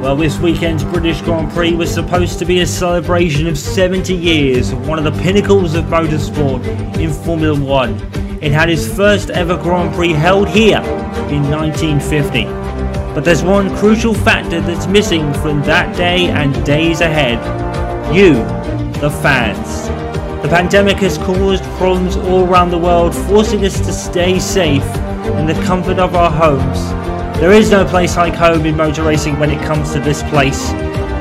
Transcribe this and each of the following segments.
Well, this weekend's British Grand Prix was supposed to be a celebration of 70 years of one of the pinnacles of motorsport in Formula 1. It had its first ever Grand Prix held here in 1950. But there's one crucial factor that's missing from that day and days ahead. You, the fans. The pandemic has caused problems all around the world, forcing us to stay safe in the comfort of our homes. There is no place like home in motor racing when it comes to this place,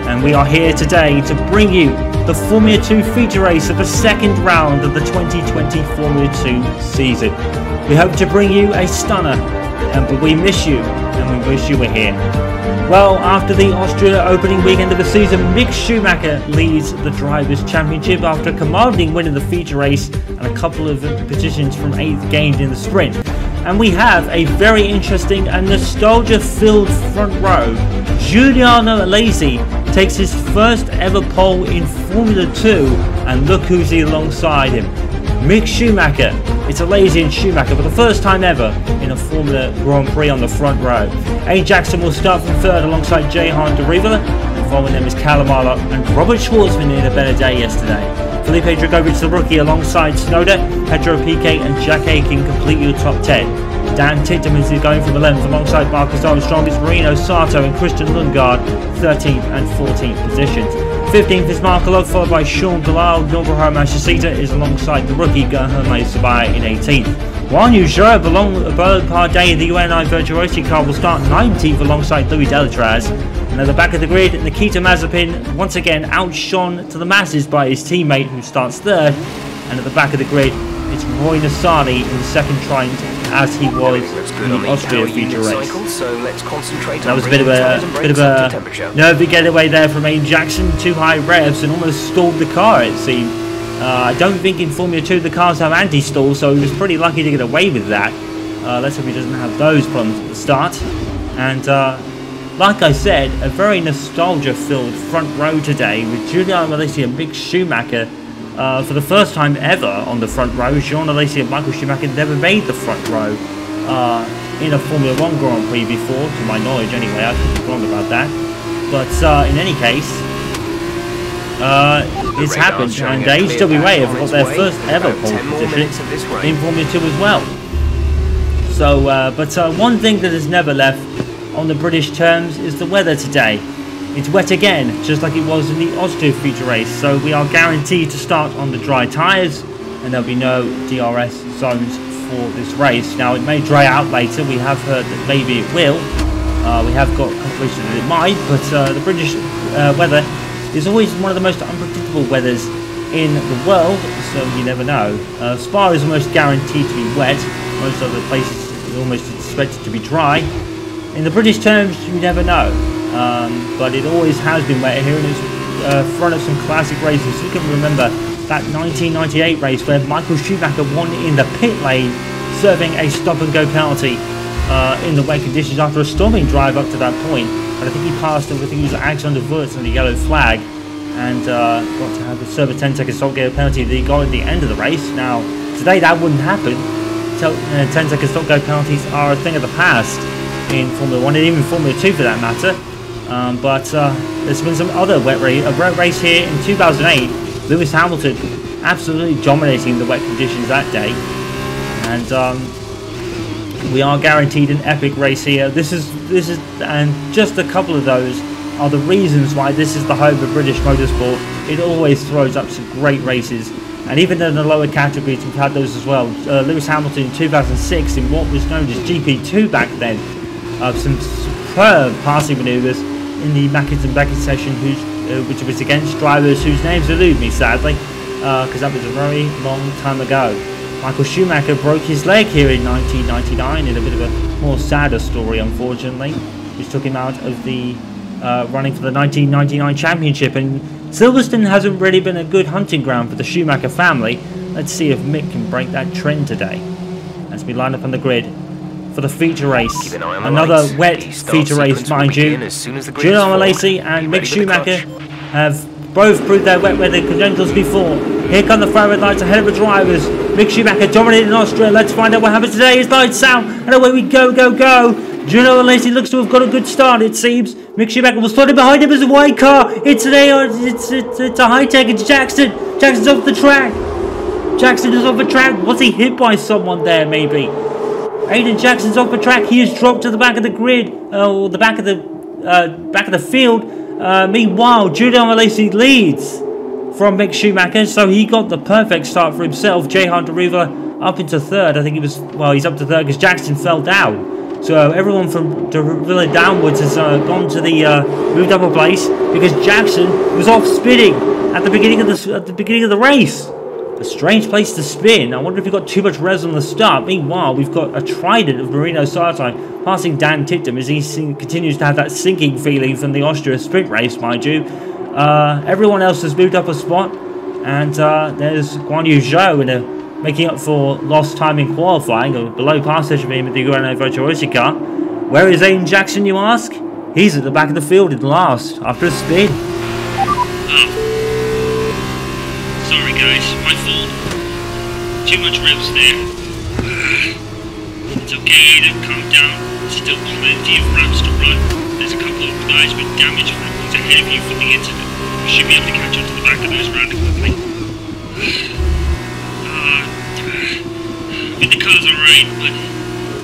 and we are here today to bring you the Formula 2 feature race of the second round of the 2020 Formula 2 season. We hope to bring you a stunner, but we miss you and we wish you were here. Well, after the Austria opening weekend of the season, Mick Schumacher leads the Drivers' Championship after a commanding win in the feature race and a couple of positions from 8th gained in the sprint. And we have a very interesting and nostalgia-filled front row. Giuliano Alesi takes his first ever pole in Formula 2, and look who's alongside him. Mick Schumacher. It's Alesi and Schumacher for the first time ever in a Formula Grand Prix on the front row. Aiden Jackson will start from third alongside Jehan de Riva, and following them is Callum Arlock and Robert Schwartzman in a better day yesterday. Felipe Dragovic, the rookie, alongside Snowder, Pedro Piquet and Jack Aitken complete your top 10. Dan Titterman is going from 11th alongside Marcus Armstrong, it's Marino Sato and Christian Lundgaard, 13th and 14th positions. 15th is Mark Love, followed by Sean Galal. Nobuharu Matsushita is alongside the rookie Gerhard Sabaya in 18th. Juan Uzura, Bernard Parday in the UNI Virtuosi car will start 19th alongside Louis Delatraz. And at the back of the grid, Nikita Mazepin once again outshone to the masses by his teammate who starts third. And at the back of the grid, it's Roy Nissany in the second try as he was in the Austria feature race. That was a bit of a nervy getaway there from Aiden Jackson. Too high revs and almost stalled the car, it seemed. I don't think in Formula 2 the cars have anti-stall, so he was pretty lucky to get away with that. Let's hope he doesn't have those problems at the start. And like I said, a very nostalgia-filled front row today with Giuliano Alesi and Mick Schumacher. For the first time ever on the front row, Jean Alesi and Michael Schumacher never made the front row in a Formula 1 Grand Prix before, to my knowledge anyway. I could be wrong about that. But in any case, it's happened, and HWA have got their first ever pole position in Formula 2 as well. So, but one thing that has never left on the British terms is the weather today. It's wet again, just like it was in the Austria feature race, so we are guaranteed to start on the dry tyres, and there'll be no DRS zones for this race. Now, it may dry out later. We have heard that maybe it will. We have got confirmation that it might, but the British weather is always one of the most unpredictable weathers in the world, so you never know. Spa is almost guaranteed to be wet. Most other places are almost expected to be dry. In the British terms, you never know. But it always has been wet here, and it's front of some classic races. You can remember that 1998 race where Michael Schumacher won in the pit lane, serving a stop-and-go penalty in the wet conditions after a storming drive up to that point. But I think he passed, I think he was Alexander Wurz on the yellow flag, and got to have a serve a 10-second stop-go penalty that he got at the end of the race. Now, today that wouldn't happen. 10-second stop-go penalties are a thing of the past in Formula 1, and even Formula 2 for that matter. But there's been some other wet race here in 2008. Lewis Hamilton absolutely dominating the wet conditions that day, and we are guaranteed an epic race here. This is, and just a couple of those are the reasons why this is the home of British motorsport. It always throws up some great races, and even in the lower categories we've had those as well. Lewis Hamilton in 2006 in what was known as GP2 back then, some superb passing manoeuvres in the Mackett and Beckett session, which was against drivers whose names elude me sadly, because that was a very long time ago. Michael Schumacher broke his leg here in 1999 in a bit of a more sadder story, unfortunately, which took him out of the running for the 1999 championship. And Silverstone hasn't really been a good hunting ground for the Schumacher family. Let's see if Mick can break that trend today as we line up on the grid for the feature race. Another wet feature race, mind you. Giuliano Alesi and Mick Schumacher have both proved their wet weather credentials before. Here come the fire red lights ahead of the drivers. Mick Schumacher dominated in Austria. Let's find out what happens today. His lights out, and away we go, go, go. Juno Alesi looks to have got a good start, it seems. Mick Schumacher was slotted behind him as a white car. It's a Hitech. It's Jackson. Jackson's off the track. Jackson is off the track. Was he hit by someone there, maybe? Aiden Jackson's off the track. He has dropped to the back of the grid, or the back of the field. Meanwhile, Juno Alesi leads from Mick Schumacher, so he got the perfect start for himself. Jehan Deriva up into third. I think he was, well, he's up to third because Jackson fell down. So everyone from Deriva downwards has gone to the moved up a place because Jackson was off spinning at the beginning of the race. A strange place to spin. I wonder if he got too much res on the start. Meanwhile, we've got a trident of Marino Sartine passing Dan Ticktum as he continues to have that sinking feeling from the Austria sprint race, mind you. Everyone else has moved up a spot, and there's Guan Yu Zhou making up for lost time in qualifying, or below passage of him at the Guarano Virtuosi car. Where is Aiden Jackson, you ask? He's at the back of the field in last after a spin. Sorry guys, my fault. Too much revs there. It's okay, Aiden, calm down. Still plenty of ramps to run. There's a couple of guys with damage front ahead of you from the incident. You should be able to catch up to the back of those rather quickly. I think the car's alright, but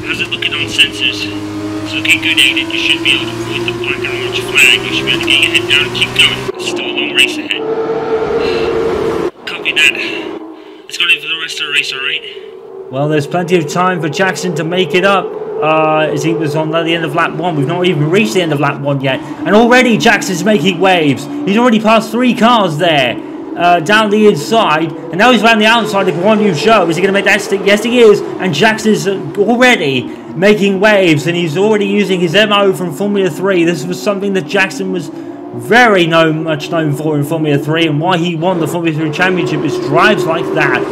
how's it looking on sensors? It's looking good, Aiden. You should be able to avoid the black and orange flag. You should be able to get your head down and keep going. There's still a long race ahead. Copy that. Let's go in for the rest of the race, alright? Well, there's plenty of time for Jackson to make it up. As he was on the end of lap 1. We've not even reached the end of lap 1 yet. And already Jackson's making waves. He's already passed 3 cars there. Down the inside. And now he's around the outside of Guan Yu Zhou. Is he going to make that stick? Yes, he is. And Jackson's already making waves. And he's already using his MO from Formula 3. This was something that Jackson was very much known for in Formula 3. And why he won the Formula 3 Championship is drives like that.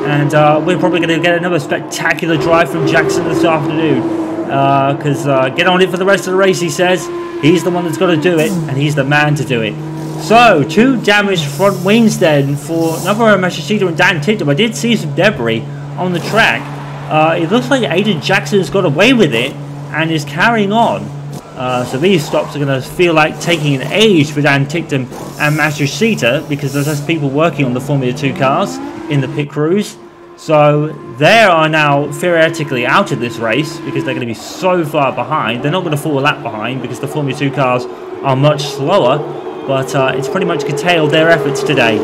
And we're probably going to get another spectacular drive from Jackson this afternoon. Because get on it for the rest of the race, he says. He's the one that's got to do it, and he's the man to do it. So, 2 damaged front wings then for Navarro Machishita and Dan Ticktum. I did see some debris on the track. It looks like Aiden Jackson's got away with it and is carrying on. So these stops are going to feel like taking an age for Dan Ticktum and Machishita because there's less people working on the Formula 2 cars in the pit crews. So they are now theoretically out of this race because they're going to be so far behind. They're not going to fall a lap behind because the Formula 2 cars are much slower. But it's pretty much curtailed their efforts today.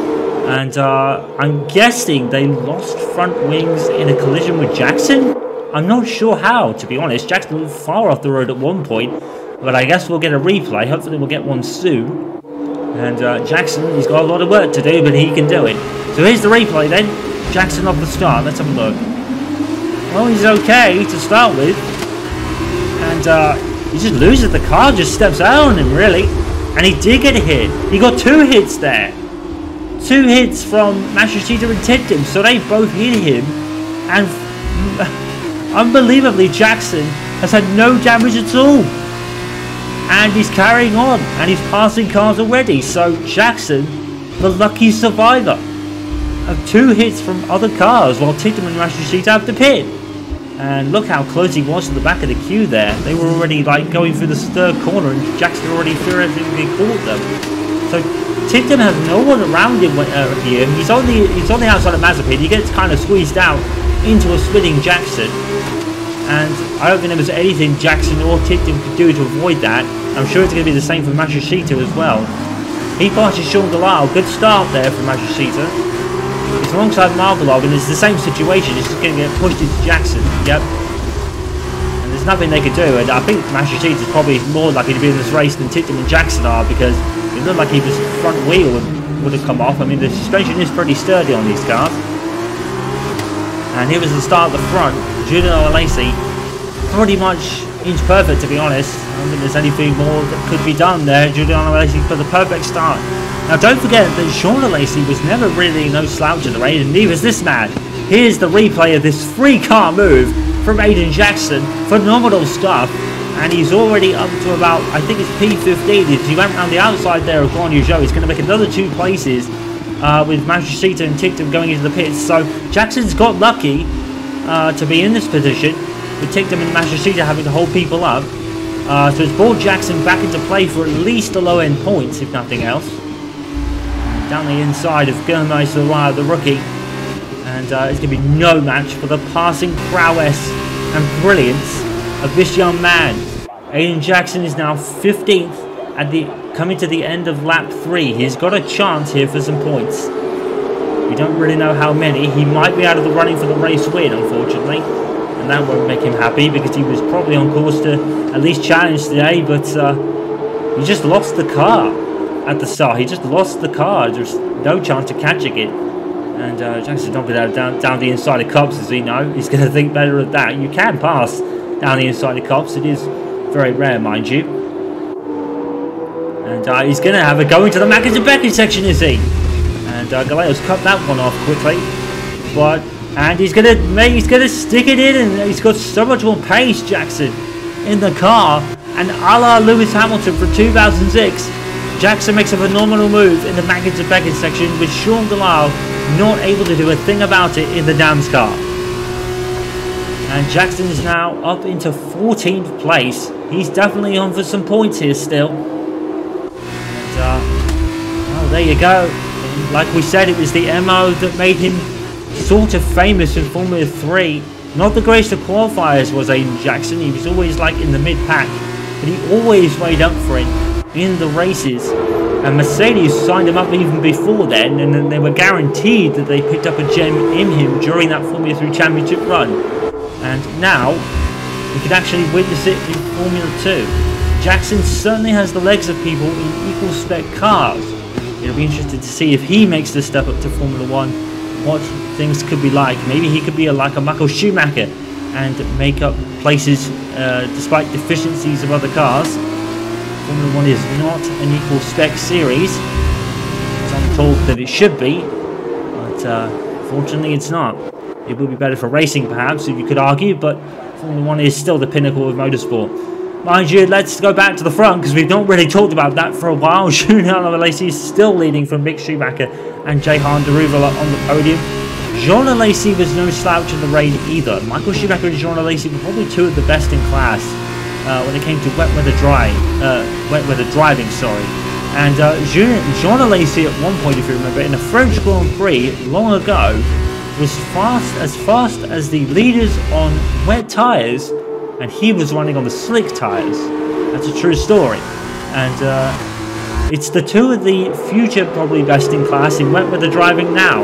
And I'm guessing they lost front wings in a collision with Jackson. I'm not sure how, to be honest. Jackson was far off the road at one point. But I guess we'll get a replay. Hopefully we'll get one soon. And Jackson, he's got a lot of work to do, but he can do it. So here's the replay then. Jackson off the start. Let's have a look. Well, he's okay to start with. And he just loses the car, just steps out on him, really. And he did get a hit. He got 2 hits there. 2 hits from Machishita and Ticktum. So they both hit him. And unbelievably, Jackson has had no damage at all. And he's carrying on. And he's passing cars already. So Jackson, the lucky survivor of 2 hits from other cars while Ticktum and Machishita have to pit. And look how close he was to the back of the queue there. They were already like going through the 3rd corner and Jackson already theoretically caught them. So Ticktum has no one around him here. He's on the outside of Mazepin. He gets kind of squeezed out into a spinning Jackson. And I don't think there was anything Jackson or Ticktum could do to avoid that. I'm sure it's going to be the same for Machishita as well. He passes Sean Delisle. Good start there for Machishita. It's alongside Marvelog, and it's the same situation. It's just going to get pushed into Jackson. Yep. And there's nothing they could do. And I think Machishita is probably more likely to be in this race than Ticktum and Jackson are because it looked like he was front wheel would have come off. I mean, the suspension is pretty sturdy on these cars. And here was the start of the front. Giuliano Alesi, pretty much inch perfect, to be honest. I don't think there's anything more that could be done there. Giuliano Alesi put the perfect start. Now don't forget that Sean Alesi was never really no slouch in the race, and neither is this man. Here's the replay of this 3-car move from Aiden Jackson. Phenomenal stuff. And he's already up to about, I think it's P15. He went around the outside there of Guan Yu Zhou. He's going to make another 2 places with Machishita and Ticktum going into the pits. So Jackson's got lucky to be in this position. with Tictum and Mashashita having to hold people up. So it's brought Jackson back into play for at least the low-end points, if nothing else. Down the inside of Gurmai the rookie. And it's going to be no match for the passing prowess and brilliance of this young man. Aiden Jackson is now 15th coming to the end of lap 3. He's got a chance here for some points. We don't really know how many. He might be out of the running for the race win, unfortunately. And that won't make him happy because he was probably on course to at least challenge today, but he just lost the car at the start. He just lost the car. There's no chance of catching it. And Jackson's not going to down the inside of Cops, as we know. He's going to think better of that. You can pass down the inside of Cops. It is very rare, mind you. And he's going to have a go into the Mackins and Beckett section, is he? And Galeo's cut that one off quickly. And he's gonna stick it in, and he's got so much more pace, Jackson, in the car. And a la Lewis Hamilton from 2006, Jackson makes a phenomenal move in the Mackins and Beckett section, with Sean Galal not able to do a thing about it in the Dams car. And Jackson is now up into 14th place. He's definitely on for some points here still. And well, there you go. And like we said, it was the MO that made him sort of famous in Formula 3. Not the greatest of qualifiers was Aiden Jackson. He was always like in the mid-pack, but he always weighed up for it in the races. And Mercedes signed him up even before then, and then they were guaranteed that they picked up a gem in him during that Formula 3 championship run. And now we could actually witness it in Formula 2. Jackson certainly has the legs of people in equal spec cars. It'll be interesting to see if he makes the step up to Formula 1, what things could be like. Maybe he could be like a Michael Schumacher and make up places despite deficiencies of other cars. Formula 1 is not an equal spec series. Some talk that it should be, but fortunately it's not. It would be better for racing perhaps, if you could argue, but Formula 1 is still the pinnacle of motorsport. Mind you, let's go back to the front, because we've not really talked about that for a while. Julian Alesi is still leading from Mick Schumacher and Jehan Daruvala on the podium. Jean Alesi was no slouch in the rain either. Michael Schumacher and Jean Alesi were probably two of the best in class when it came to wet weather driving. And Jean Alesi at one point, if you remember, in a French Grand Prix long ago, was as fast as the leaders on wet tyres, and he was running on the slick tyres. That's a true story. And it's the two of the future probably best in class in wet weather driving now.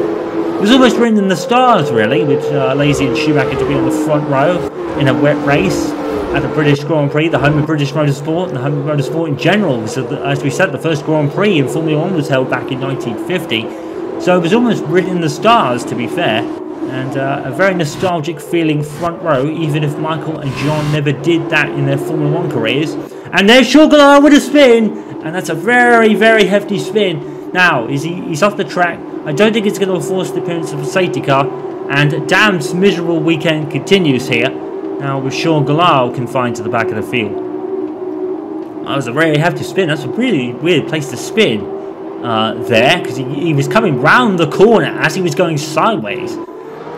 It was almost written in the stars, really, with Alesi and Schumacher to be on the front row in a wet race at the British Grand Prix, the home of British motorsport, and the home of motorsport in general. So, as we said, the first Grand Prix in Formula 1 was held back in 1950. So it was almost written in the stars, to be fair. And a very nostalgic feeling front row, even if Michael and John never did that in their Formula 1 careers. And there's Shogala with a spin, and that's a very, very hefty spin. Now, he's off the track. I don't think it's going to force the appearance of a safety car, and Dam's miserable weekend continues here. Now with Sean Galal confined to the back of the field. That was a very hefty spin. That's a really weird place to spin there, because he was coming round the corner as he was going sideways.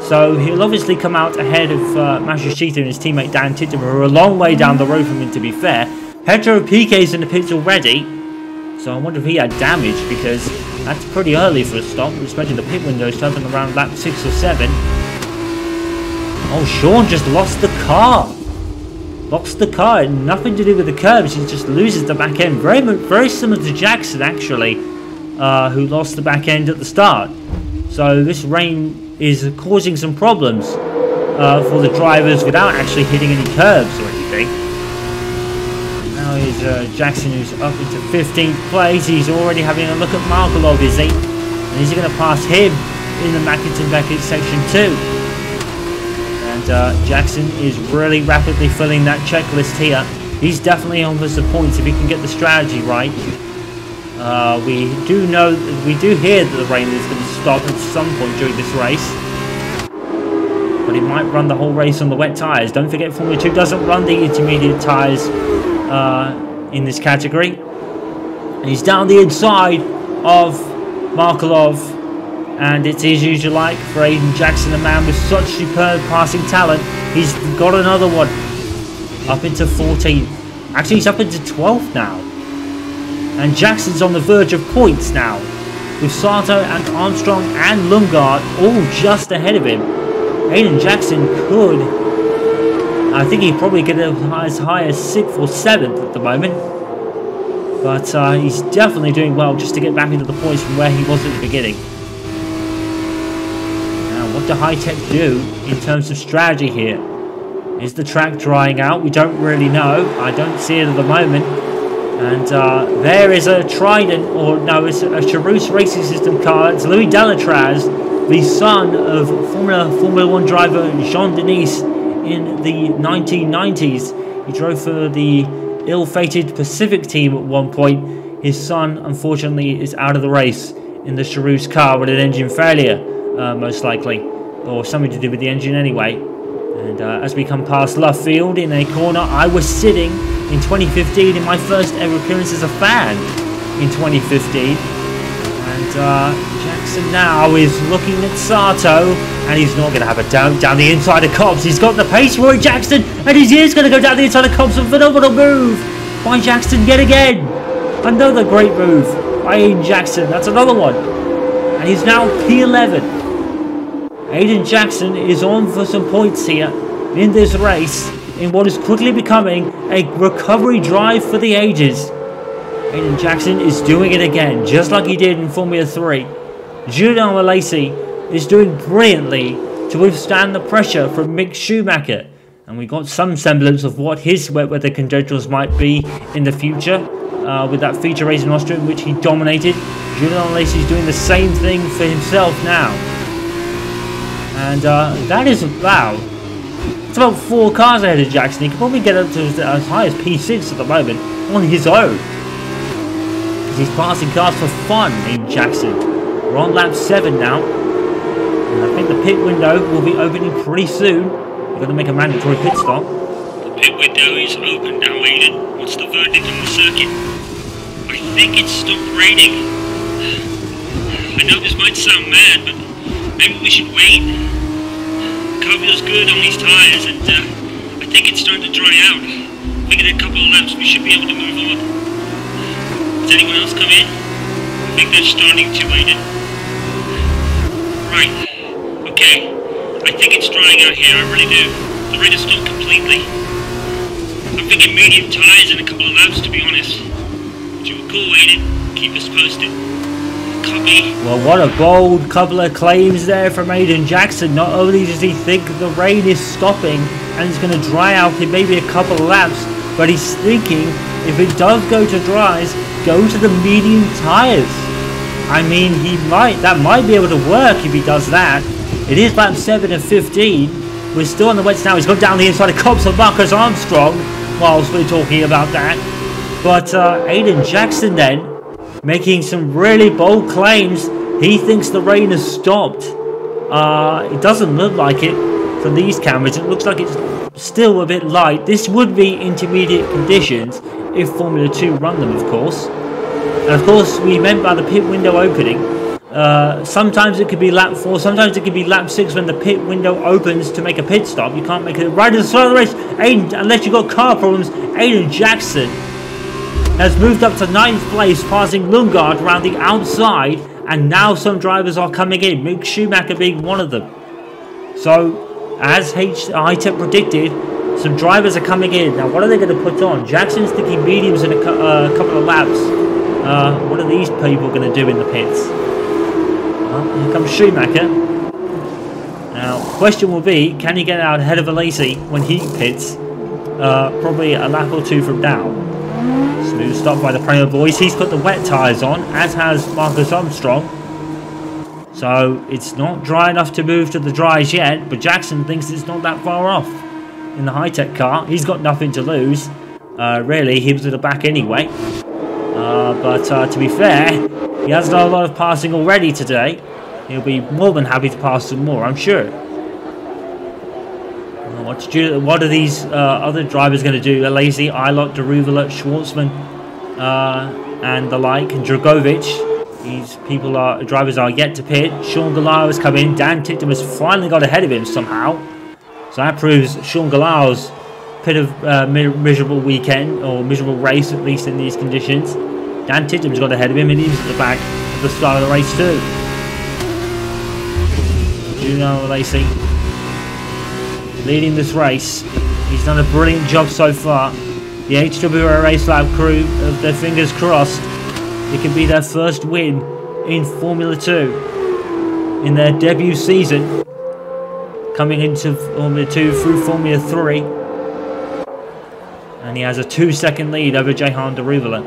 So he'll obviously come out ahead of Mashashita and his teammate Dan Tittum, who are a long way down the road from him, to be fair. Pedro Piquet's in the pits already, so I wonder if he had damage, because that's pretty early for a stop, especially the pit windows to open around lap 6 or 7. Oh, Sean just lost the car. Lost the car, nothing to do with the curbs, he just loses the back end. Very similar to Jackson, actually, who lost the back end at the start. So this rain is causing some problems for the drivers without actually hitting any curbs or anything. Now is Jackson, who's up into 15th place. He's already having a look at Markelov, is he? And he's going to pass him in the Mackett and Beckett section too. And Jackson is really rapidly filling that checklist here. He's definitely on for some points if he can get the strategy right. We do hear that the rain is going to stop at some point during this race, but he might run the whole race on the wet tyres. Don't forget, Formula 2 doesn't run the intermediate tyres in this category. And he's down the inside of Markelov And it's as usual like for Aiden Jackson, a man with such superb passing talent. He's got another one. Up into 14th. Actually, he's up into 12th now. And Jackson's on the verge of points now, with Sato and Armstrong and Lundgaard all just ahead of him. Aiden Jackson could, I think he'd probably get as high as 6th or 7th at the moment. But he's definitely doing well just to get back into the points from where he was at the beginning. Now, what do Hitech do in terms of strategy here? Is the track drying out? We don't really know. I don't see it at the moment. And there is a Trident, or no, it's a Charus Racing System car. It's Louis Delatraz, the son of Formula 1 driver Jean-Denis in the 1990s. He drove for the ill-fated Pacific team at one point. His son, unfortunately, is out of the race in the Charus car with an engine failure, most likely. Or something to do with the engine anyway. And as we come past Love Field in a corner, I was sitting in 2015 in my first ever appearance as a fan in 2015. And Jackson now is looking at Sato, and he's not going to have a down the inside of Cobbs. He's got the pace for it, Jackson, and he is going to go down the inside of Cobbs. A phenomenal move by Jackson yet again. Another great move by Aiden Jackson. That's another one. And he's now P11. Aiden Jackson is on for some points here in this race, in what is quickly becoming a recovery drive for the ages. Aiden Jackson is doing it again, just like he did in Formula 3. Julian Alesi is doing brilliantly to withstand the pressure from Mick Schumacher. And we got some semblance of what his wet weather conditions might be in the future, with that feature race in Austria in which he dominated. Julian Alesi is doing the same thing for himself now. And that is about... It's about 4 cars ahead of Jackson. He can probably get up to as high as P6 at the moment on his own. He's passing cars for fun, Aiden Jackson. We're on lap 7 now. And I think the pit window will be opening pretty soon. We're going to make a mandatory pit stop. The pit window is open now, Aiden. What's the verdict on the circuit? I think it's stopped raining. I know this might sound mad, but maybe we should wait. Car feels good on these tyres, and I think it's starting to dry out. If we get a couple of laps, we should be able to move on. Has anyone else come in? I think they're starting to, Aiden. Right. Okay. I think it's drying out here, I really do. The rain has stopped completely. I'm thinking medium tyres and a couple of laps, to be honest. But you were cool, Aiden. Keep us posted. Copy. Well, what a bold couple of claims there from Aiden Jackson. Not only does he think the rain is stopping and it's going to dry out in maybe a couple of laps, but he's thinking if it does go to dries, go to the medium tyres. I mean, that might be able to work if he does that. It is lap 7 of 15. We're still on the wets now. He's gone down the inside of Cobbs and Marcus Armstrong whilst we're talking about that. But Aiden Jackson then making some really bold claims. He thinks the rain has stopped. It doesn't look like it from these cameras. It looks like it's still a bit light. This would be intermediate conditions if Formula 2 run them, of course. And of course, we meant by the pit window opening, sometimes it could be lap 4, sometimes it could be lap 6 when the pit window opens to make a pit stop. You can't make it right at the start of the race, unless you've got car problems. Aiden Jackson has moved up to 9th place, passing Lundgaard around the outside, and now some drivers are coming in, Mick Schumacher being one of them. So, as Hitech predicted, some drivers are coming in. Now, what are they going to put on? Jackson's thinking mediums in a couple of laps. What are these people going to do in the pits? Well, here comes Schumacher. Now, question will be, can he get out ahead of Alesi when he pits? Probably a lap or 2 from now. Smooth stop by the Premier Boys. He's put the wet tyres on, as has Marcus Armstrong. So, it's not dry enough to move to the dries yet, but Jackson thinks it's not that far off in the Hitech car. He's got nothing to lose. Really, he was at the back anyway. But to be fair, he has done a lot of passing already today. He'll be more than happy to pass some more, I'm sure. What are these other drivers going to do? Alesi, Eilert, Deruvala, Schwartzman, and the like, and Dragovic. Drivers are yet to pit. Sean Gallar has come in. Dan Tipton has finally got ahead of him somehow. So that proves Sean Gallar's bit of miserable weekend, or miserable race, at least in these conditions. Dan Tipton's got ahead of him, and he's at the back at the start of the race too. Juno Lacey leading this race. He's done a brilliant job so far. The HWA Race Lab crew have their fingers crossed. It could be their first win in Formula 2 in their debut season, coming into Formula 2 through Formula 3. And he has a 2-second lead over Jehan Deruvala.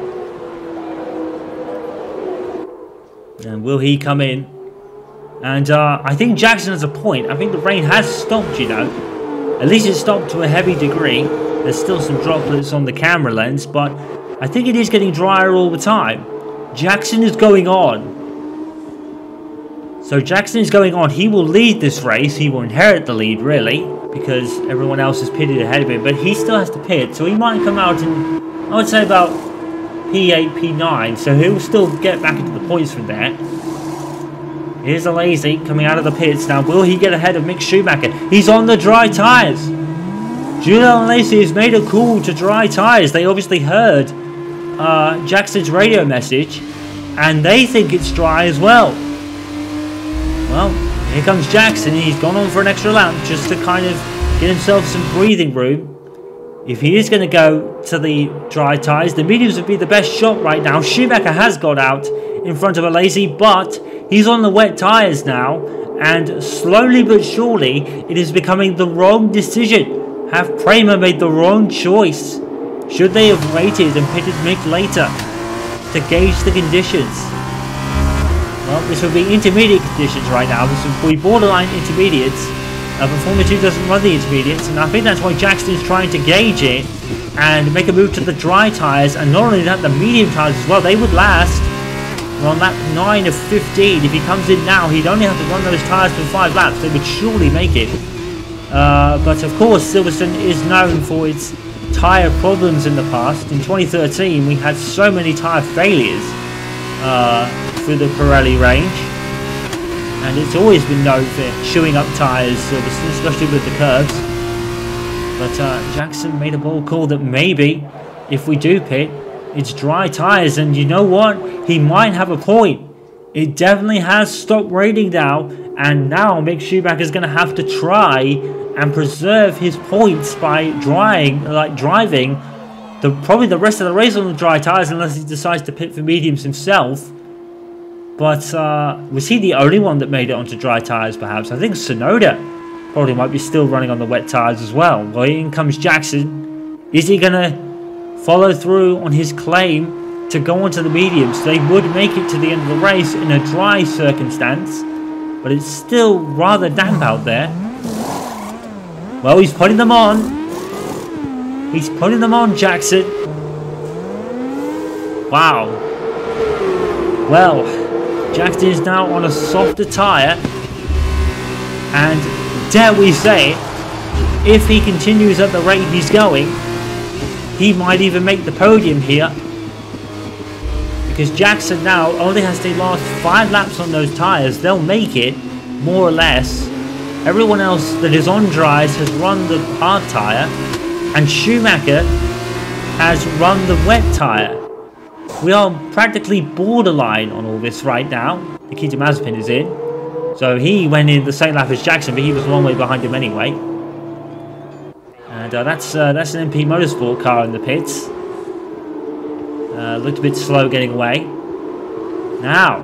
And will he come in? And I think Jackson has a point. I think the rain has stopped, you know. At least it stopped to a heavy degree. There's still some droplets on the camera lens, but I think it is getting drier all the time. Jackson is going on. So Jackson is going on. He will lead this race. He will inherit the lead, really, because everyone else is pitted ahead of him. But he still has to pit, so he might come out in, I would say, about P8, P9. So he'll still get back into the points from there. Here's a Lazy coming out of the pits. Now, will he get ahead of Mick Schumacher? He's on the dry tyres. Juno and Lacey has made a call to dry tyres. They obviously heard Jackson's radio message, and they think it's dry as well. Well, here comes Jackson. He's gone on for an extra lap just to kind of get himself some breathing room. If he is going to go to the dry tyres, the mediums would be the best shot right now. Schumacher has got out in front of a Lazy, but he's on the wet tyres now, and slowly but surely it is becoming the wrong decision. Have Prema made the wrong choice? Should they have waited and pitted Mick later to gauge the conditions? Well, this would be intermediate conditions right now. This would be borderline intermediates. But Formula 2 doesn't run the intermediates, and I think that's why Jackson is trying to gauge it and make a move to the dry tyres, and not only that, the medium tyres as well. They would last on lap 9 of 15. If he comes in now, he'd only have to run those tyres for 5 laps. They would surely make it. But of course, Silverstone is known for its tyre problems in the past. In 2013, we had so many tyre failures through the Pirelli range, and it's always been known for chewing up tyres, Silverstone, especially with the curves. But Jackson made a bold call that maybe, if we do pit, it's dry tyres, and you know what? He might have a point. It definitely has stopped raining now, and now Mick Schumacher is going to have to try and preserve his points by driving probably the rest of the race on the dry tyres, unless he decides to pit for mediums himself. But was he the only one that made it onto dry tyres, perhaps? I think Tsunoda probably might be still running on the wet tyres as well. Well, in comes Jackson. Is he going to follow through on his claim to go onto the mediums? They would make it to the end of the race in a dry circumstance, but it's still rather damp out there. Well, he's putting them on. He's putting them on, Jackson. Wow. Well, Jackson is now on a softer tyre, and dare we say, if he continues at the rate he's going, he might even make the podium here, because Jackson now only has to last 5 laps on those tyres. They'll make it, more or less. Everyone else that is on dries has run the hard tyre, and Schumacher has run the wet tyre. We are practically borderline on all this right now. Nikita Mazepin is in, so he went in the same lap as Jackson, but he was a long way behind him anyway. And that's an MP Motorsport car in the pits. Looked a bit slow getting away. Now,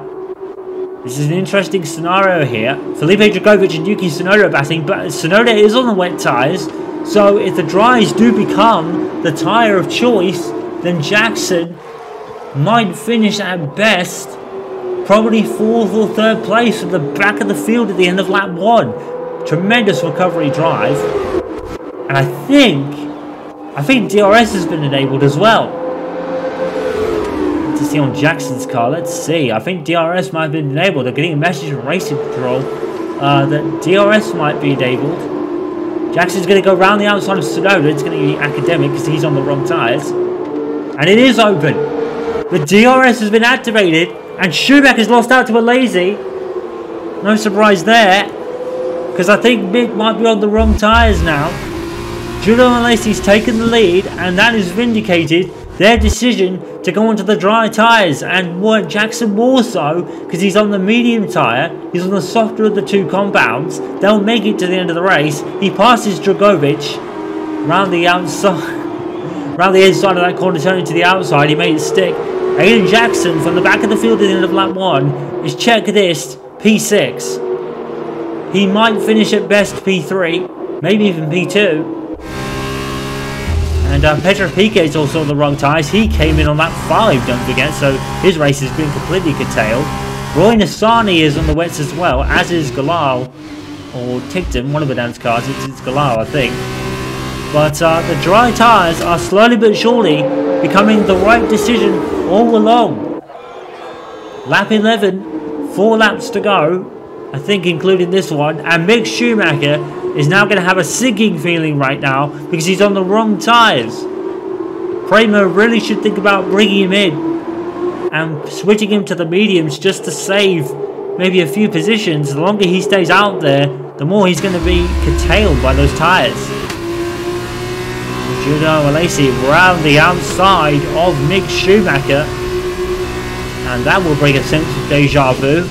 this is an interesting scenario here. Felipe Dragovic and Yuki Tsunoda are batting, but Tsunoda is on the wet tyres, so if the dries do become the tyre of choice, then Jackson might finish at best probably 4th or 3rd place at the back of the field at the end of lap 1. Tremendous recovery drive, and I think DRS has been enabled as well. To see on Jackson's car, let's see. I think DRS might have been enabled. They're getting a message from Racing Control that DRS might be enabled. Jackson's going to go around the outside of Tsunoda. It's going to be academic because he's on the wrong tyres, and it is open. The DRS has been activated, And Schumacher's lost out to a lazy. No surprise there. Because I think Mick might be on the wrong tyres now. Julian Alesi's taken the lead, and that has vindicated their decision to go onto the dry tyres, and Jackson more so because he's on the medium tyre. He's on the softer of the two compounds. They'll make it to the end of the race. He passes Dragovic round the outside, round the inside of that corner, turning to the outside. He made it stick. Aiden Jackson from the back of the field at the end of lap 1 is, check this, P6. He might finish at best P3, maybe even P2. And Pedro Piquet is also on the wrong tyres. He came in on lap 5, don't forget, so his race has been completely curtailed. Roy Nassani is on the wets as well, as is Galal, or Ticton, one of the dance cars. It's Galal, I think. But the dry tyres are slowly but surely becoming the right decision all along. Lap 11, 4 laps to go, I think, including this one, and Mick Schumacher is now going to have a sinking feeling right now because he's on the wrong tyres. Prema really should think about bringing him in and switching him to the mediums just to save maybe a few positions. The longer he stays out there, the more he's going to be curtailed by those tyres. Julian Alesi round the outside of Mick Schumacher, and that will bring a sense of deja vu.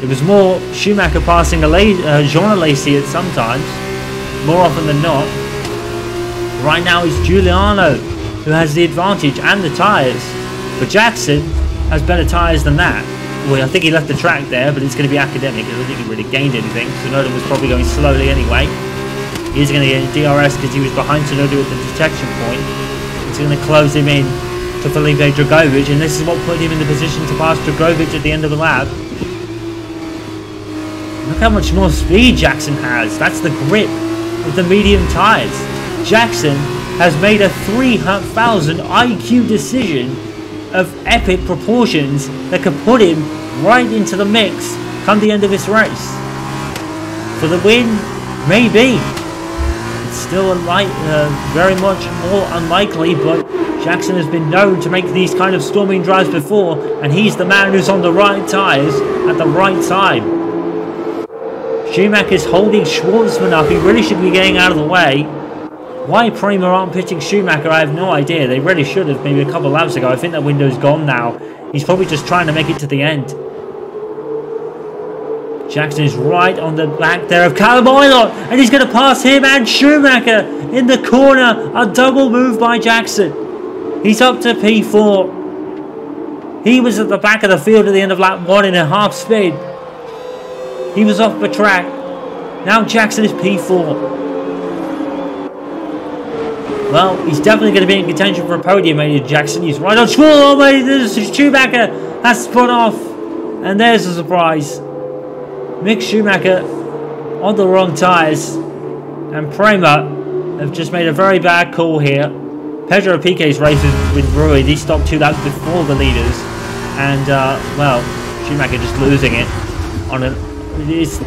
It was more Schumacher passing Jean Alesi at sometimes, more often than not. Right now it's Giuliano who has the advantage and the tyres. But Jackson has better tyres than that. Well, I think he left the track there, but it's going to be academic. I don't think he really gained anything. Tsunoda was probably going slowly anyway. He's going to get DRS because he was behind Tsunoda at the detection point. It's going to close him in to Felipe Dragovic, and this is what put him in the position to pass Dragovic at the end of the lap. Look how much more speed Jackson has. That's the grip with the medium tyres. Jackson has made a 3,000 IQ decision of epic proportions that could put him right into the mix come the end of this race. For the win, maybe. It's still very much more unlikely, but Jackson has been known to make these kind of storming drives before, and he's the man who's on the right tyres at the right time. Schumacher's holding Schwartzman up. He really should be getting out of the way. Why Prema aren't pitching Schumacher, I have no idea. They really should have, maybe a couple of laps ago. I think that window's gone now. He's probably just trying to make it to the end. Jackson is right on the back there of Callum Oilot, and he's going to pass him and Schumacher in the corner. A double move by Jackson. He's up to P4. He was at the back of the field at the end of lap 1 in a half spin. He was off the track. Now Jackson is P4. Well, he's definitely going to be in contention for a podium, Aiden Jackson. He's right on Schwartz. Oh, mate, there's Schumacher. That's spun off. And there's a surprise. Mick Schumacher on the wrong tyres. And Prema have just made a very bad call here. Pedro Piquet's race has been ruined. He stopped 2 laps before the leaders. And, well, Schumacher just losing it on a...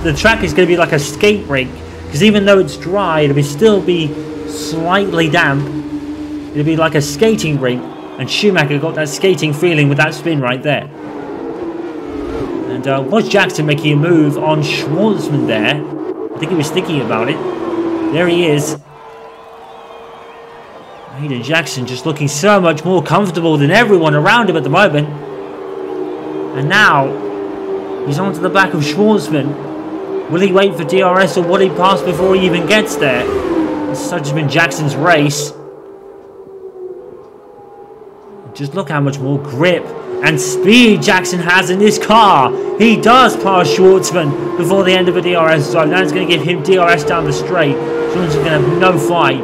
the track is going to be like a skate rink, because even though it's dry, it'll still be slightly damp. It'll be like a skating rink, and Schumacher got that skating feeling with that spin right there. And was Jackson making a move on Schwartzman there? I think he was thinking about it. There he is. Aiden Jackson just looking so much more comfortable than everyone around him at the moment. And now he's onto the back of Schwartzman. Will he wait for DRS, or will he pass before he even gets there? Such has been Jackson's race. Just look how much more grip and speed Jackson has in this car. He does pass Schwartzman before the end of a DRS zone. That's going to give him DRS down the straight. Schwartzman's going to have no fight.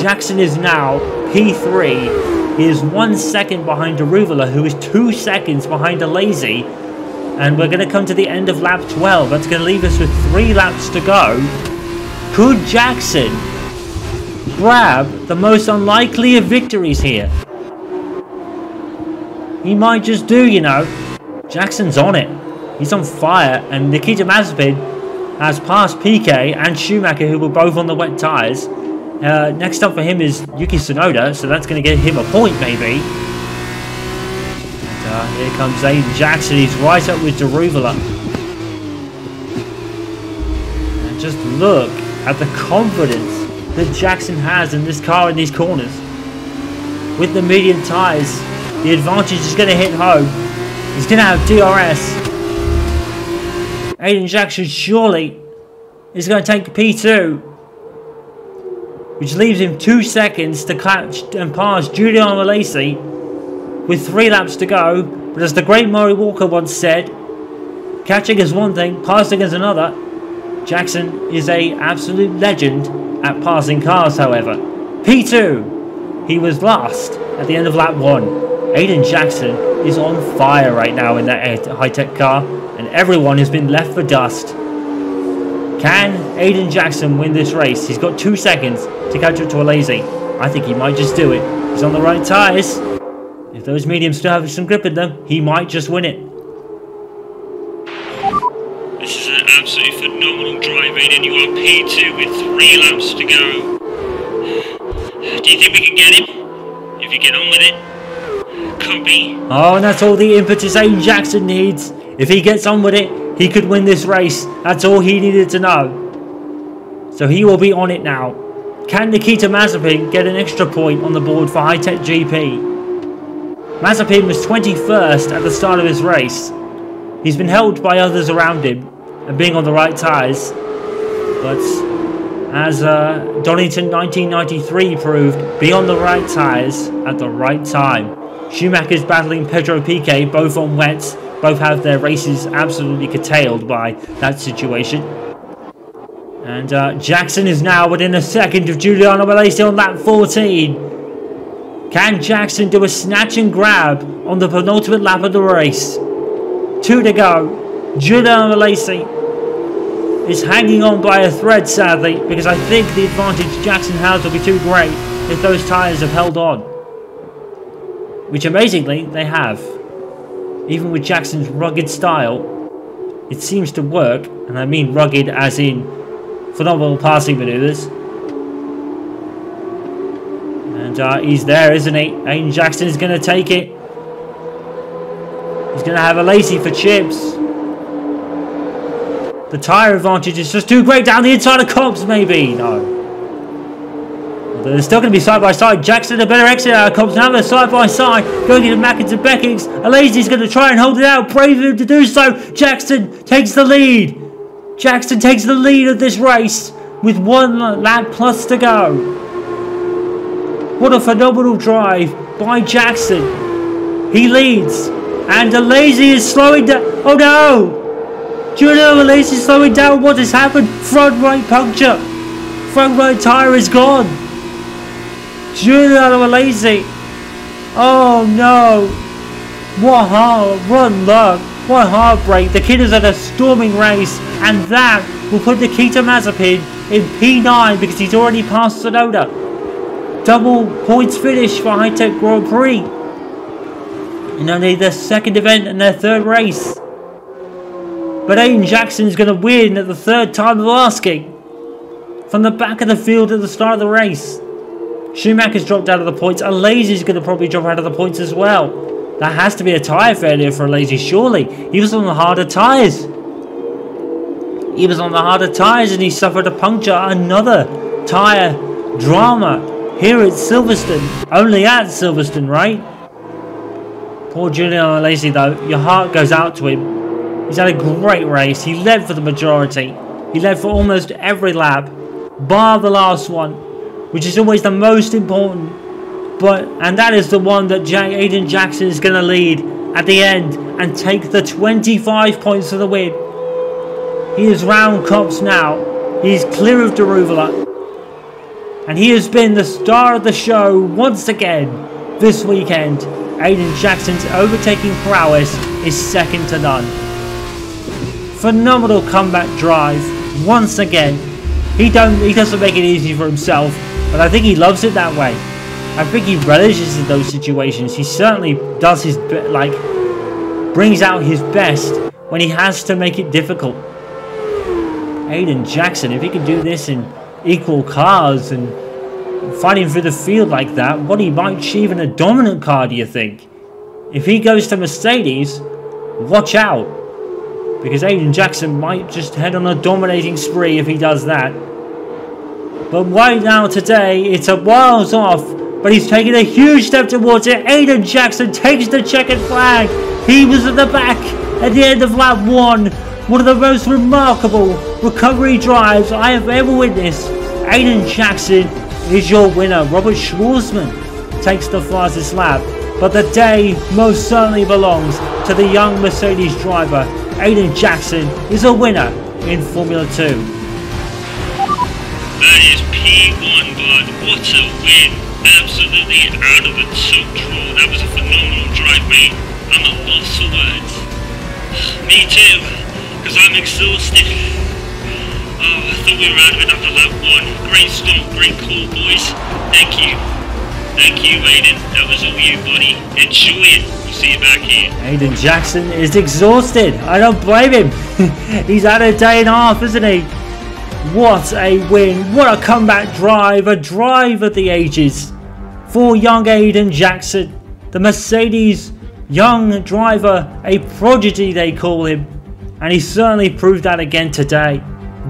Jackson is now P3. He is 1 second behind Aruvula, who is 2 seconds behind Alesi. And we're going to come to the end of lap 12. That's going to leave us with 3 laps to go. Could Jackson grab the most unlikely of victories here? He might just do, you know. Jackson's on it. He's on fire. And Nikita Mazepin has passed Piquet and Schumacher, who were both on the wet tyres. Next up for him is Yuki Tsunoda, so that's going to get him a point, maybe. Here comes Aiden Jackson. He's right up with Deruvula. And just look at the confidence that Jackson has in this car in these corners. With the medium tyres, the advantage is going to hit home. He's going to have DRS. Aiden Jackson surely is going to take P2, which leaves him 2 seconds to catch and pass Giuliano Alesi with 3 laps to go. But as the great Murray Walker once said, catching is one thing, passing is another. Jackson is an absolute legend at passing cars, however. P2, he was last at the end of lap 1. Aiden Jackson is on fire right now in that Hitech car, and everyone has been left for dust. Can Aiden Jackson win this race? He's got 2 seconds to catch up to Alesi. I think he might just do it. He's on the right tyres. If those mediums still have some grip in them, he might just win it. This is an absolutely phenomenal drive, Aiden. You are P2 with 3 laps to go. Do you think we can get him? If you get on with it? Could be. Oh, and that's all the impetus Aiden Jackson needs. If he gets on with it, he could win this race. That's all he needed to know. So he will be on it now. Can Nikita Mazepin get an extra point on the board for Hitech GP? Mazepin was 21st at the start of his race. He's been held by others around him and being on the right tyres. But as Donington 1993 proved, be on the right tyres at the right time. Schumacher's battling Pedro Piquet, both on wets. Both have their races absolutely curtailed by that situation. And Jackson is now within a second of Giuliano Alesi on lap 14. Can Jackson do a snatch and grab on the penultimate lap of the race? 2 to go. Giuliano Alesi is hanging on by a thread, sadly, because I think the advantage Jackson has will be too great if those tyres have held on. Which amazingly, they have. Even with Jackson's rugged style, it seems to work, and I mean rugged as in phenomenal passing manoeuvres. And he's there, isn't he? Aiden Jackson is going to take it. He's going to have Alesi for chips. The tyre advantage is just too great down the inside of Cobbs, maybe. No. They're still going to be side by side. Jackson a better exit out of Cobbs. Now they're side by side. Going into Mackins and Beckings. Alesi's going to try and hold it out. Brave him to do so. Jackson takes the lead. Jackson takes the lead of this race with 1 lap plus to go. What a phenomenal drive by Jackson. He leads. And Alesi is slowing down. Oh no! Giuliano Alesi is slowing down. What has happened? Front right puncture. Front right tyre is gone. Giuliano Alesi. Oh no. What luck. What heartbreak. The kid has had a storming race. And that will put Nikita Mazepin in P9 because he's already passed Sonoda. Double points finish for Hitech Grand Prix. In only their second event and their third race. But Aiden Jackson is going to win at the third time of asking. From the back of the field at the start of the race. Schumacher's dropped out of the points. Alesi's going to probably drop out of the points as well. That has to be a tyre failure for Alesi, surely. He was on the harder tyres. He was on the harder tyres and he suffered a puncture. Another tyre drama here at Silverstone. Only at Silverstone, right? Poor Giuliano Alesi though. Your heart goes out to him. He's had a great race. He led for the majority. He led for almost every lap. Bar the last one. Which is always the most important. And that is the one that Aiden Jackson is going to lead at the end. And take the 25 points for the win. He is round Cops now. He is clear of Deruvula. And he has been the star of the show once again this weekend. Aiden Jackson's overtaking prowess is second to none. Phenomenal comeback drive once again. He doesn't make it easy for himself, but I think he loves it that way. I think he relishes in those situations. He certainly does brings out his best when he has to make it difficult. Aiden Jackson, if he can do this in equal cars and fighting through the field like that, what he might achieve in a dominant car, do you think? if he goes to Mercedes, watch out. Because Aiden Jackson might just head on a dominating spree if he does that. But right now today, it's a miles off. But he's taking a huge step towards it. Aiden Jackson takes the checkered flag. He was at the back at the end of lap 1. One of the most remarkable recovery drives I have ever witnessed. Aiden Jackson is your winner. Robert Schwarzman takes the fastest lap. But the day most certainly belongs to the young Mercedes driver. Aiden Jackson is a winner in Formula 2. That is P1, bud. What a win. Absolutely out of the top draw. That was a phenomenal drive, mate. I'm at loss for words. Me too, because I'm exhausted. Oh, I thought we were out of it after lap 1. Great stop, great call, boys. Thank you. Thank you, Aiden. That was all you, buddy. Enjoy it. We'll see you back here. Aiden Jackson is exhausted. I don't blame him. He's had a day and a half, isn't he? What a win. What a comeback drive. A drive at the ages for young Aiden Jackson. The Mercedes young driver. A prodigy, they call him. And he certainly proved that again today.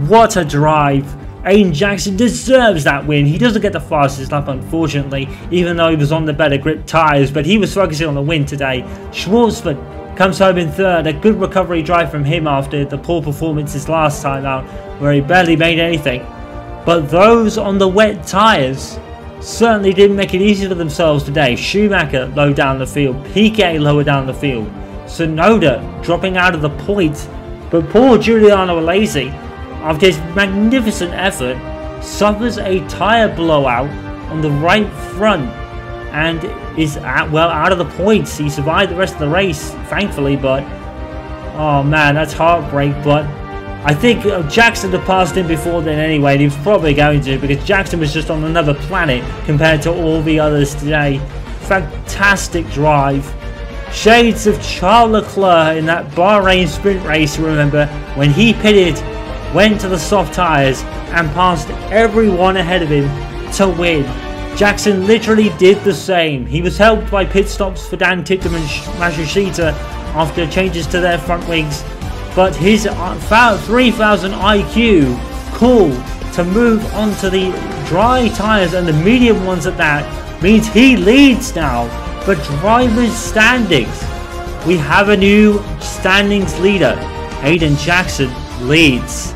What a drive. Aiden Jackson deserves that win. He doesn't get the fastest lap, unfortunately, even though he was on the better grip tyres, but he was focusing on the win today. Schwarzman comes home in third. A good recovery drive from him after the poor performances last time out, where he barely made anything. But those on the wet tyres certainly didn't make it easy for themselves today. Schumacher low down the field, Piquet lower down the field, Tsunoda dropping out of the point, but poor Giuliano Alesi, after his magnificent effort, suffers a tyre blowout on the right front and is out of the points. He survived the rest of the race, thankfully, but oh man, that's heartbreak. But I think Jackson had passed him before then anyway, and he was probably going to, because Jackson was just on another planet compared to all the others today. Fantastic drive. Shades of Charles Leclerc in that Bahrain sprint race, remember, when he pitted, went to the soft tyres and passed everyone ahead of him to win. Jackson literally did the same. He was helped by pit stops for Dan Tittem and Matsushita after changes to their front wings, but his 3000 IQ call to move onto the dry tyres and the medium ones at that means he leads now for drivers' standings. We have a new standings leader. Aiden Jackson leads.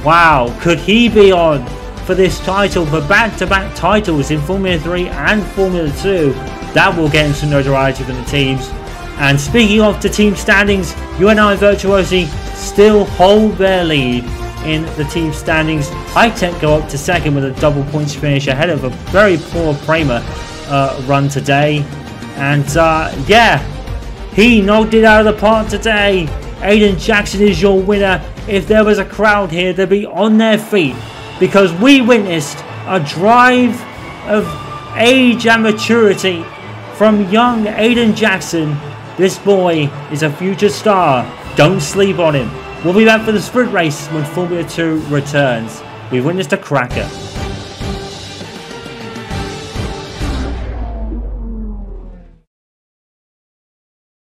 Wow, could he be on for this title, for back-to-back titles in Formula 3 and Formula 2? That will get him some notoriety from the teams. And speaking of the team standings, UNI Virtuosi still hold their lead in the team standings. Hitech go up to second with a double points finish ahead of a very poor Prema run today. And yeah, he knocked it out of the park today. Aiden Jackson is your winner. If there was a crowd here, they'd be on their feet, because we witnessed a drive of age and maturity from young Aiden Jackson. This boy is a future star. Don't sleep on him. We'll be back for the sprint race when Formula 2 returns. We witnessed a cracker.